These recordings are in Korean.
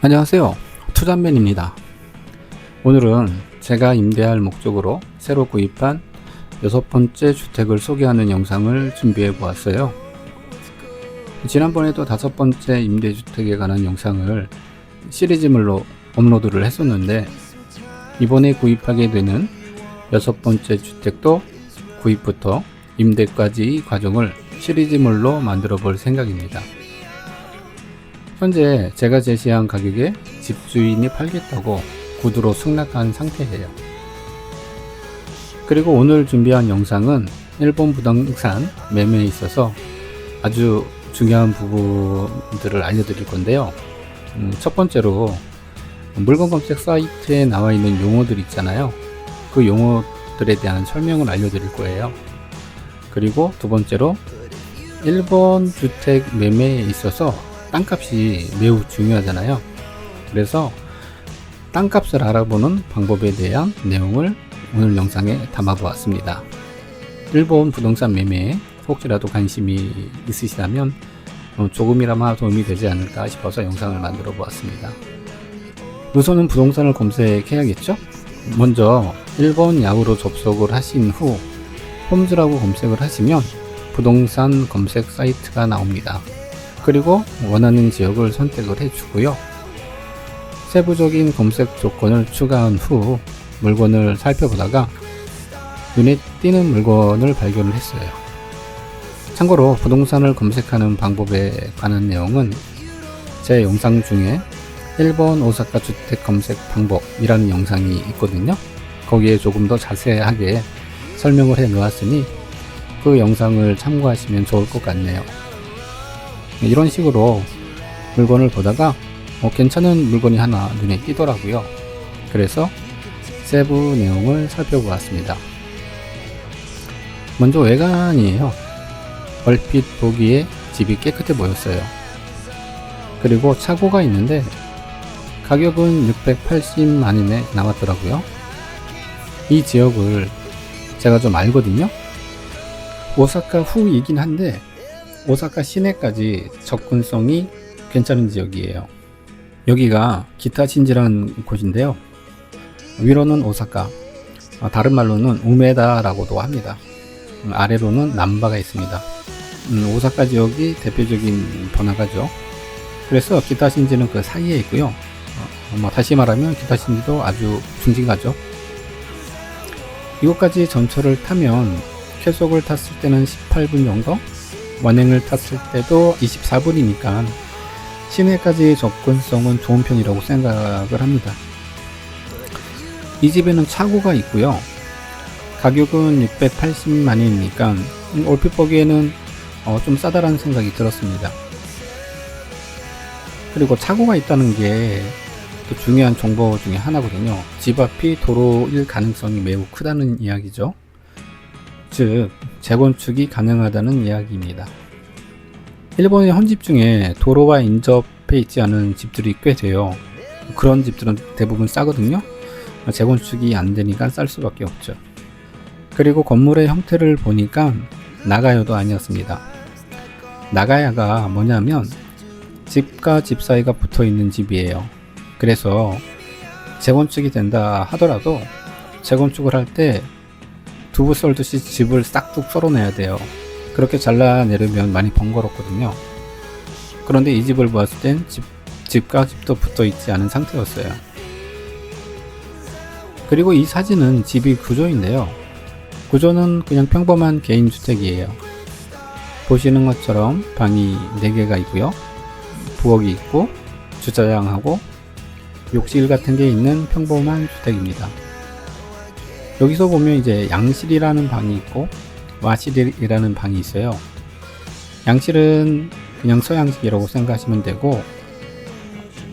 안녕하세요, 투잡맨입니다. 오늘은 제가 임대할 목적으로 새로 구입한 6번째 주택을 소개하는 영상을 준비해 보았어요. 지난번에도 5번째 임대주택에 관한 영상을 시리즈물로 업로드를 했었는데, 이번에 구입하게 되는 6번째 주택도 구입부터 임대까지의 과정을 시리즈물로 만들어 볼 생각입니다. 현재 제가 제시한 가격에 집주인이 팔겠다고 구두로 승낙한 상태예요. 그리고 오늘 준비한 영상은 일본 부동산 매매에 있어서 아주 중요한 부분들을 알려드릴 건데요. 첫 번째로 물건 검색 사이트에 나와 있는 용어들 있잖아요. 그 용어들에 대한 설명을 알려드릴 거예요. 그리고 두 번째로 일본 주택 매매에 있어서 땅값이 매우 중요하잖아요. 그래서 땅값을 알아보는 방법에 대한 내용을 오늘 영상에 담아 보았습니다. 일본 부동산 매매에 혹시라도 관심이 있으시다면 조금이나마 도움이 되지 않을까 싶어서 영상을 만들어 보았습니다. 우선은 부동산을 검색해야겠죠? 먼저 일본 야후로 접속을 하신 후 홈즈라고 검색을 하시면 부동산 검색 사이트가 나옵니다. 그리고 원하는 지역을 선택을 해주고요. 세부적인 검색 조건을 추가한 후 물건을 살펴보다가 눈에 띄는 물건을 발견을 했어요. 참고로 부동산을 검색하는 방법에 관한 내용은 제 영상 중에 일본 오사카 주택 검색 방법이라는 영상이 있거든요. 거기에 조금 더 자세하게 설명을 해 놓았으니 그 영상을 참고하시면 좋을 것 같네요. 이런 식으로 물건을 보다가 괜찮은 물건이 하나 눈에 띄더라고요. 그래서 세부 내용을 살펴보았습니다. 먼저 외관이에요. 얼핏 보기에 집이 깨끗해 보였어요. 그리고 차고가 있는데 가격은 680만 원에 나왔더라고요. 이 지역을 제가 좀 알거든요. 오사카 후이긴 한데 오사카 시내까지 접근성이 괜찮은 지역이에요. 여기가 기타신지라는 곳인데요. 위로는 오사카, 다른 말로는 우메다라고도 합니다. 아래로는 남바가 있습니다. 오사카 지역이 대표적인 번화가죠. 그래서 기타신지는 그 사이에 있고요. 다시 말하면 기타신지도 아주 중심가죠. 이곳까지 전철을 타면 쾌속을 탔을 때는 18분 정도, 완행을 탔을 때도 24분이니까 시내까지 접근성은 좋은 편이라고 생각을 합니다. 이 집에는 차고가 있고요. 가격은 680만 원이니까 얼핏 보기에는 좀 싸다라는 생각이 들었습니다. 그리고 차고가 있다는 게 또 중요한 정보 중에 하나거든요. 집 앞이 도로일 가능성이 매우 크다는 이야기죠. 즉 재건축이 가능하다는 이야기입니다. 일본의 헌집 중에 도로와 인접해 있지 않은 집들이 꽤 돼요. 그런 집들은 대부분 싸거든요. 재건축이 안 되니까 쌀 수밖에 없죠. 그리고 건물의 형태를 보니까 나가야도 아니었습니다. 나가야가 뭐냐면 집과 집 사이가 붙어 있는 집이에요. 그래서 재건축이 된다 하더라도 재건축을 할 때 두부 썰듯이 집을 싹둑 썰어내야 돼요. 그렇게 잘라내려면 많이 번거롭거든요. 그런데 이 집을 보았을 땐 집과 집도 붙어 있지 않은 상태였어요. 그리고 이 사진은 집이 구조인데요. 구조는 그냥 평범한 개인주택이에요. 보시는 것처럼 방이 4개가 있고요. 부엌이 있고 주차장하고 욕실 같은 게 있는 평범한 주택입니다. 여기서 보면 이제 양실이라는 방이 있고 와실이라는 방이 있어요. 양실은 그냥 서양식이라고 생각하시면 되고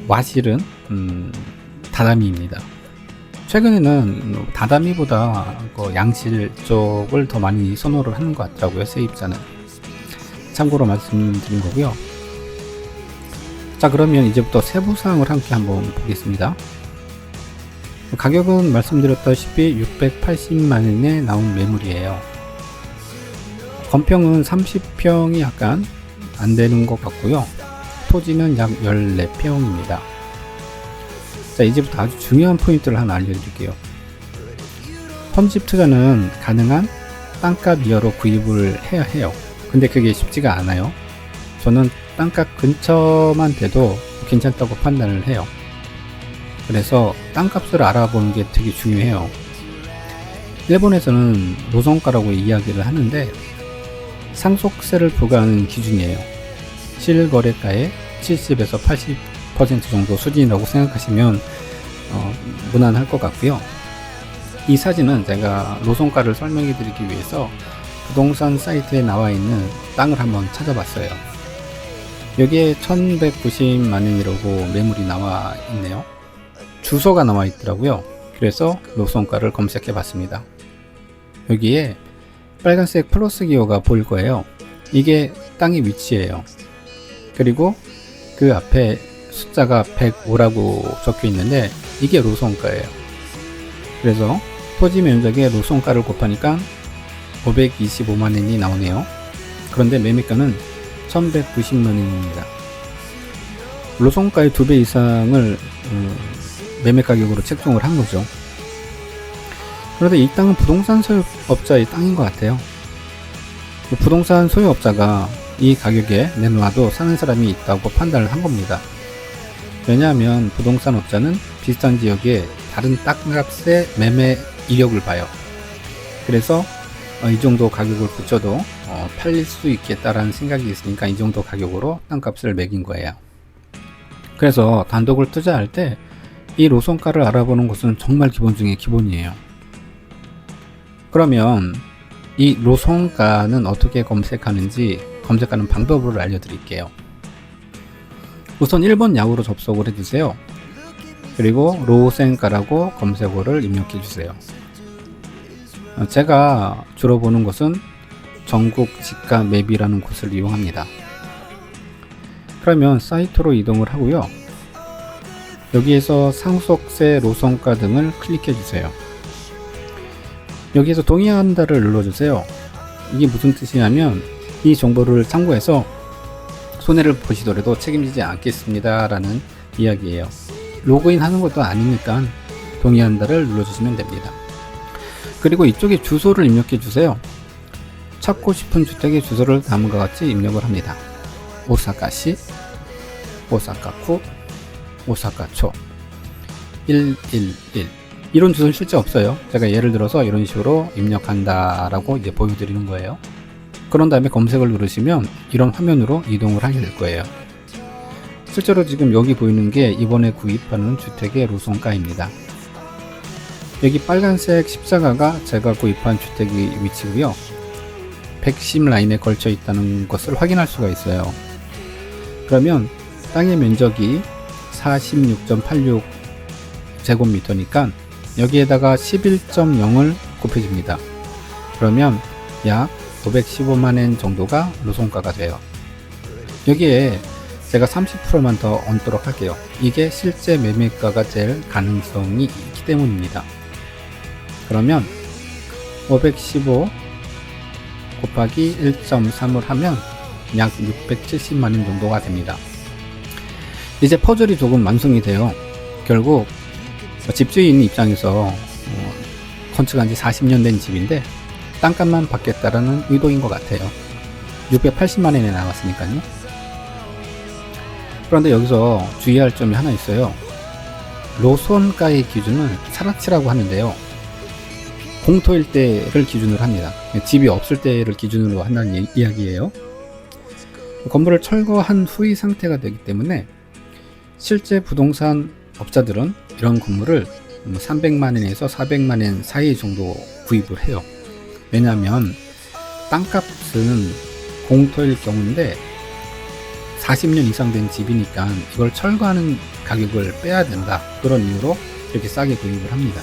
와실은 다다미입니다. 최근에는 다다미보다 양실 쪽을 더 많이 선호를 하는 것 같더라고요. 세입자는. 참고로 말씀드린 거고요. 자, 그러면 이제부터 세부사항을 함께 한번 보겠습니다. 가격은 말씀드렸다시피 680만 원에 나온 매물이에요. 건평은 30평이 약간 안 되는 것 같고요. 토지는 약 14평입니다. 자, 이제부터 아주 중요한 포인트를 하나 알려드릴게요. 펀집 투자는 가능한 땅값 이하로 구입을 해야 해요. 근데 그게 쉽지가 않아요. 저는 땅값 근처만 돼도 괜찮다고 판단을 해요. 그래서 땅값을 알아보는 게 되게 중요해요. 일본에서는 노선가라고 이야기를 하는데 상속세를 부과하는 기준이에요. 실거래가의 70에서 80% 정도 수준이라고 생각하시면 무난할 것 같고요. 이 사진은 제가 노선가를 설명해 드리기 위해서 부동산 사이트에 나와 있는 땅을 한번 찾아봤어요. 여기에 1190만 원이라고 매물이 나와 있네요. 주소가 나와 있더라고요. 그래서 노선가를 검색해 봤습니다. 여기에 빨간색 플러스 기호가 보일 거예요. 이게 땅의 위치예요. 그리고 그 앞에 숫자가 105라고 적혀 있는데 이게 노선가예요. 그래서 토지 면적의 노선가를 곱하니까 525만 원이 나오네요. 그런데 매매가는 1190만 원입니다. 노선가의 2배 이상을 매매 가격으로 책정을 한 거죠. 그런데 이 땅은 부동산 소유업자의 땅인 것 같아요. 부동산 소유업자가 이 가격에 내놓아도 사는 사람이 있다고 판단을 한 겁니다. 왜냐하면 부동산 업자는 비슷한 지역에 다른 땅값의 매매 이력을 봐요. 그래서 이 정도 가격을 붙여도 팔릴 수 있겠다라는 생각이 있으니까 이 정도 가격으로 땅값을 매긴 거예요. 그래서 단독을 투자할 때 이 노선가를 알아보는 것은 정말 기본 중에 기본이에요. 그러면 이 노선가는 어떻게 검색하는지 검색하는 방법을 알려드릴게요. 우선 1번 야후로 접속을 해주세요. 그리고 로센가라고 검색어를 입력해 주세요. 제가 주로 보는 곳은 전국 지가 맵이라는 곳을 이용합니다. 그러면 사이트로 이동을 하고요. 여기에서 상속세 노선가 등을 클릭해 주세요. 여기에서 동의한다를 눌러주세요. 이게 무슨 뜻이냐면 이 정보를 참고해서 손해를 보시더라도 책임지지 않겠습니다 라는 이야기예요. 로그인 하는 것도 아니니까 동의한다를 눌러주시면 됩니다. 그리고 이쪽에 주소를 입력해 주세요. 찾고 싶은 주택의 주소를 다음과 같이 입력을 합니다. 오사카시, 오사카쿠, 오사카초 111. 이런 주소는 실제 없어요. 제가 예를 들어서 이런 식으로 입력한다 라고 이제 보여드리는 거예요. 그런 다음에 검색을 누르시면 이런 화면으로 이동을 하게 될 거예요. 실제로 지금 여기 보이는 게 이번에 구입하는 주택의 노선가입니다. 여기 빨간색 십자가가 제가 구입한 주택의 위치고요. 110 라인에 걸쳐 있다는 것을 확인할 수가 있어요. 그러면 땅의 면적이 46.86 제곱미터니까 여기에다가 11.0을 곱해줍니다. 그러면 약 515만원 정도가 노선가가 돼요. 여기에 제가 30%만 더 얹도록 할게요. 이게 실제 매매가가 될 가능성이 있기 때문입니다. 그러면 515 곱하기 1.3을 하면 약 670만원 정도가 됩니다. 이제 퍼즐이 조금 완성이 돼요. 결국 집주인 입장에서 건축한 지 40년 된 집인데 땅값만 받겠다라는 의도인 것 같아요. 680만원에 나왔으니까요. 그런데 여기서 주의할 점이 하나 있어요. 노선가의 기준은 사라치라고 하는데요. 공토일 때를 기준으로 합니다. 집이 없을 때를 기준으로 한다는 이야기예요. 건물을 철거한 후의 상태가 되기 때문에 실제 부동산 업자들은 이런 건물을 300만원에서 400만원 사이 정도 구입을 해요. 왜냐하면 땅값은 공토일 경우인데 40년 이상 된 집이니까 이걸 철거하는 가격을 빼야 된다. 그런 이유로 이렇게 싸게 구입을 합니다.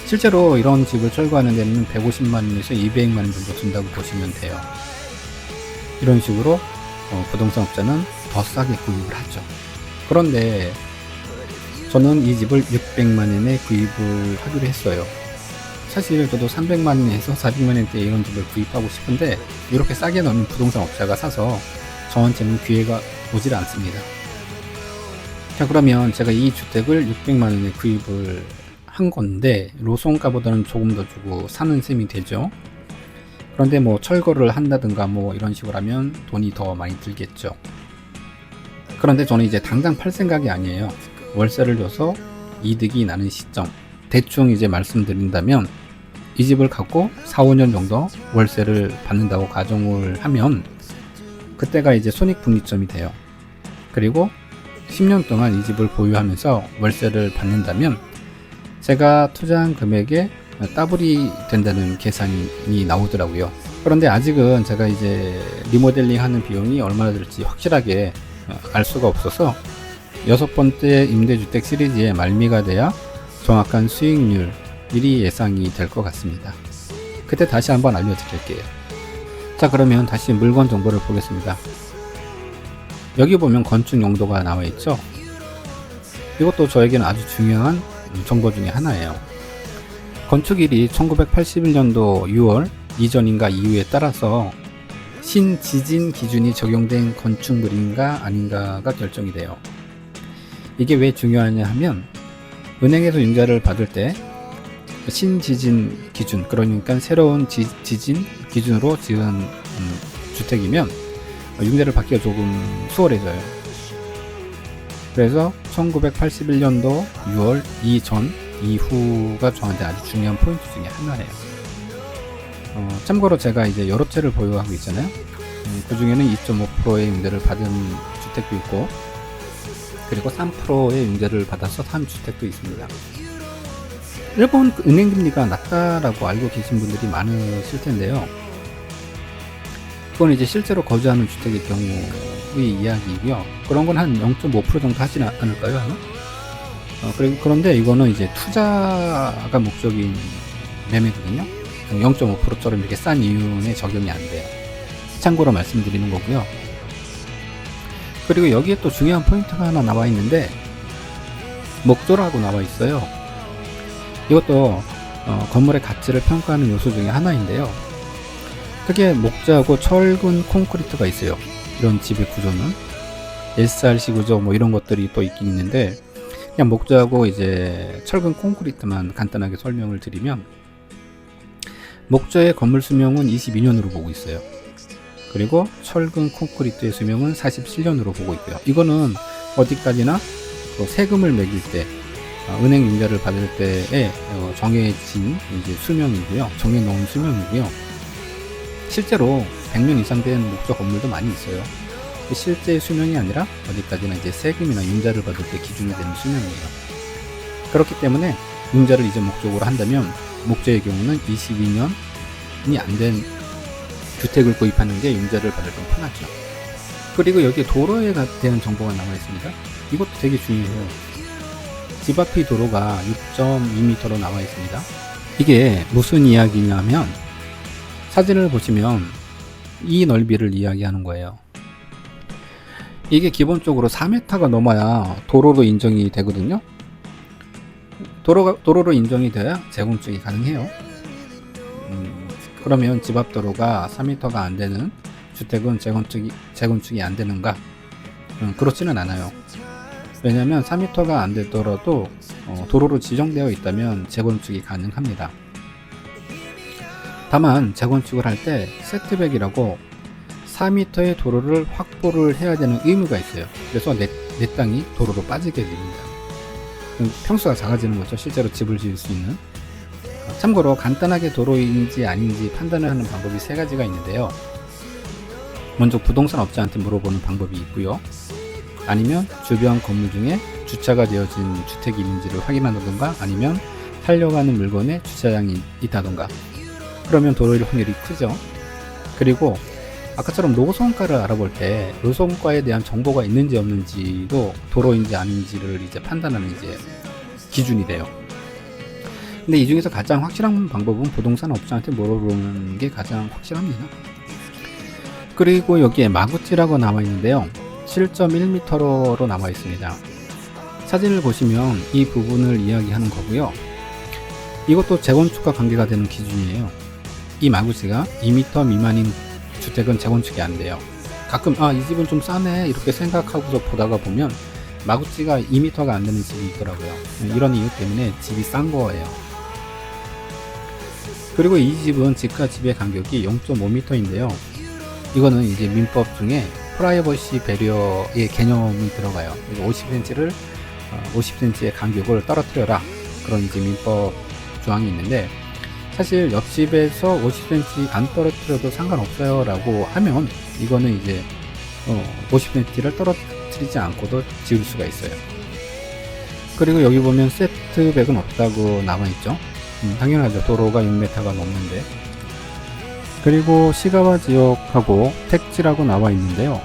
실제로 이런 집을 철거하는 데는 150만원에서 200만원 정도 든다고 보시면 돼요. 이런 식으로 부동산 업자는 더 싸게 구입을 하죠. 그런데 저는 이 집을 600만원에 구입을 하기로 했어요. 사실 저도 300만원에서 400만원대 이런 집을 구입하고 싶은데 이렇게 싸게 넣는 부동산 업자가 사서 저한테는 기회가 오질 않습니다. 자, 그러면 제가 이 주택을 600만원에 구입을 한 건데 로송가보다는 조금 더 주고 사는 셈이 되죠. 그런데 뭐 철거를 한다든가 뭐 이런 식으로 하면 돈이 더 많이 들겠죠. 그런데 저는 이제 당장 팔 생각이 아니에요. 월세를 줘서 이득이 나는 시점 대충 이제 말씀드린다면, 이 집을 갖고 4, 5년 정도 월세를 받는다고 가정을 하면 그때가 이제 손익분기점이 돼요. 그리고 10년 동안 이 집을 보유하면서 월세를 받는다면 제가 투자한 금액에 더블이 된다는 계산이 나오더라고요. 그런데 아직은 제가 이제 리모델링 하는 비용이 얼마나 들지 확실하게 알 수가 없어서 6번째 임대주택 시리즈의 말미가 돼야 정확한 수익률 미리 예상이 될 것 같습니다. 그때 다시 한번 알려드릴게요. 자, 그러면 다시 물건 정보를 보겠습니다. 여기 보면 건축 용도가 나와 있죠. 이것도 저에게는 아주 중요한 정보 중에 하나예요. 건축일이 1981년도 6월 이전인가 이후에 따라서 신지진 기준이 적용된 건축물인가 아닌가가 결정이 돼요. 이게 왜 중요하냐 하면, 은행에서 융자를 받을 때 신지진 기준, 그러니까 새로운 지진 기준으로 지은 주택이면 융자를 받기가 조금 수월해져요. 그래서 1981년도 6월 이전 이후가 저한테 아주 중요한 포인트 중에 하나예요. 참고로 제가 이제 여러 채를 보유하고 있잖아요. 그 중에는 2.5%의 융자를 받은 주택도 있고, 그리고 3%의 융자를 받아서 산 주택도 있습니다. 일본 은행금리가 낮다라고 알고 계신 분들이 많으실 텐데요. 그건 이제 실제로 거주하는 주택의 경우의 이야기이고요. 그런 건 한 0.5% 정도 하지 않을까요? 아마? 그런데 이거는 이제 투자가 목적인 매매거든요. 0.5%처럼 이렇게 싼 이윤에 적용이 안 돼요. 참고로 말씀드리는 거고요. 그리고 여기에 또 중요한 포인트가 하나 나와 있는데, 목조라고 나와 있어요. 이것도 건물의 가치를 평가하는 요소 중에 하나인데요. 크게 목재하고 철근 콘크리트가 있어요. 이런 집의 구조는 SRC 구조 뭐 이런 것들이 또 있긴 있는데, 그냥 목재하고 이제 철근 콘크리트만 간단하게 설명을 드리면, 목재의 건물 수명은 22년으로 보고 있어요. 그리고 철근 콘크리트의 수명은 47년으로 보고 있고요. 이거는 어디까지나 세금을 매길 때, 은행 융자를 받을 때에 정해진 이제 수명이고요. 정해놓은 수명이고요. 실제로 100년 이상 된 목조 건물도 많이 있어요. 실제 수명이 아니라 어디까지나 이제 세금이나 융자를 받을 때 기준이 되는 수명이에요. 그렇기 때문에 융자를 이제 목적으로 한다면, 목재의 경우는 22년이 안 된 주택을 구입하는 게 융자를 받을 건 편하죠. 그리고 여기 도로에 대한 정보가 나와 있습니다. 이것도 되게 중요해요. 집 앞의 도로가 6.2m로 나와 있습니다. 이게 무슨 이야기냐면, 사진을 보시면 이 넓이를 이야기하는 거예요. 이게 기본적으로 4m가 넘어야 도로로 인정이 되거든요. 도로로 인정이 돼야 재건축이 가능해요. 그러면 집 앞 도로가 4m가 안 되는 주택은 재건축이 안 되는가? 그렇지는 않아요. 왜냐하면 4m가 안 되더라도 도로로 지정되어 있다면 재건축이 가능합니다. 다만 재건축을 할 때 세트백이라고 4m의 도로를 확보를 해야 되는 의무가 있어요. 그래서 내 땅이 도로로 빠지게 됩니다. 평수가 작아지는 거죠. 실제로 집을 지을 수 있는. 참고로 간단하게 도로인지 아닌지 판단을 하는 방법이 3가지가 있는데요. 먼저 부동산 업자한테 물어보는 방법이 있고요. 아니면 주변 건물 중에 주차가 되어진 주택이 있는지를 확인한다던가, 아니면 살려고 하는 물건에 주차장이 있다던가. 그러면 도로일 확률이 크죠. 그리고 아까처럼 노선가를 알아볼 때 노선가에 대한 정보가 있는지 없는지도 도로인지 아닌지를 이제 판단하는 이제 기준이 돼요. 근데 이 중에서 가장 확실한 방법은 부동산 업자한테 물어보는 게 가장 확실합니다. 그리고 여기에 마구찌라고 나와 있는데요. 7.1m로 나와 있습니다. 사진을 보시면 이 부분을 이야기하는 거고요. 이것도 재건축과 관계가 되는 기준이에요. 이 마구찌가 2m 미만인 주택은 재건축이 안 돼요. 가끔 이 집은 좀 싸네 이렇게 생각하고서 보다가 보면 마구찌가 2m가 안 되는 집이 있더라고요. 이런 이유 때문에 집이 싼 거예요. 그리고 이 집은 집과 집의 간격이 0.5m인데요. 이거는 이제 민법 중에 프라이버시 배려의 개념이 들어가요. 50cm의 간격을 떨어뜨려라. 그런 이제 민법 조항이 있는데, 사실 옆집에서 50cm 안 떨어뜨려도 상관없어요 라고 하면 이거는 이제 50cm를 떨어뜨리지 않고도 지을 수가 있어요. 그리고 여기 보면 세트백은 없다고 나와있죠. 당연하죠. 도로가 6m가 넘는데. 그리고 시가와 지역하고 택지라고 나와 있는데요.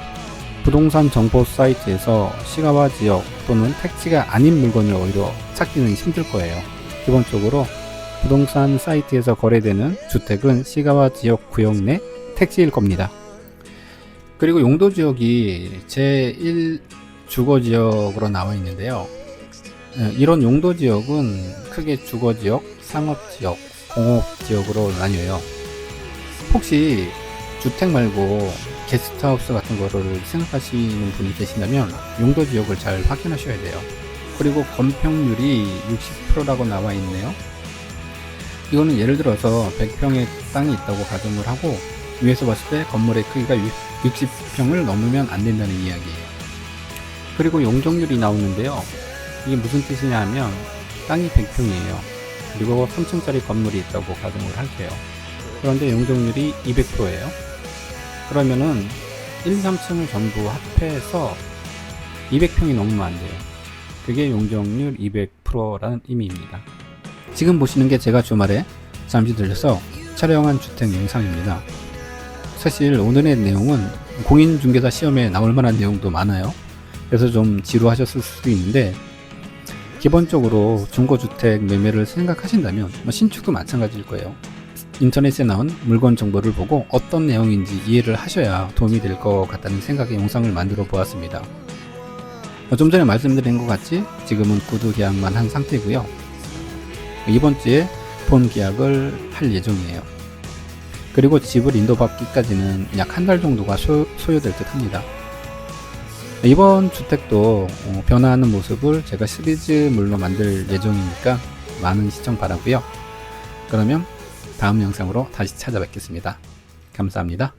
부동산 정보 사이트에서 시가와 지역 또는 택지가 아닌 물건을 오히려 찾기는 힘들 거예요. 기본적으로 부동산 사이트에서 거래되는 주택은 시가와 지역 구역 내 택지일 겁니다. 그리고 용도 지역이 제1 주거 지역으로 나와 있는데요. 이런 용도 지역은 크게 주거 지역, 상업 지역, 공업 지역으로 나뉘어요. 혹시 주택 말고 게스트하우스 같은 거를 생각하시는 분이 계신다면 용도 지역을 잘 확인하셔야 돼요. 그리고 건평률이 60%라고 나와 있네요. 이거는 예를 들어서 100평의 땅이 있다고 가정을 하고 위에서 봤을 때 건물의 크기가 60평을 넘으면 안 된다는 이야기예요. 그리고 용적률이 나오는데요. 이게 무슨 뜻이냐 하면 땅이 100평이에요. 그리고 3층짜리 건물이 있다고 가정을 할게요. 그런데 용적률이 200%예요. 그러면은 1, 3층을 전부 합해서 200평이 넘으면 안 돼요. 그게 용적률 200%라는 의미입니다. 지금 보시는 게 제가 주말에 잠시 들려서 촬영한 주택 영상입니다. 사실 오늘의 내용은 공인중개사 시험에 나올 만한 내용도 많아요. 그래서 좀 지루하셨을 수도 있는데, 기본적으로 중고주택 매매를 생각하신다면 신축도 마찬가지일 거예요. 인터넷에 나온 물건 정보를 보고 어떤 내용인지 이해를 하셔야 도움이 될 것 같다는 생각에 영상을 만들어 보았습니다. 좀 전에 말씀드린 것 같이 지금은 구두 계약만 한 상태고요. 이번 주에 본 계약을 할 예정이에요. 그리고 집을 인도받기까지는 약 한 달 정도가 소요될 듯 합니다. 이번 주택도 변화하는 모습을 제가 시리즈물로 만들 예정이니까 많은 시청 바라고요. 그러면 다음 영상으로 다시 찾아뵙겠습니다. 감사합니다.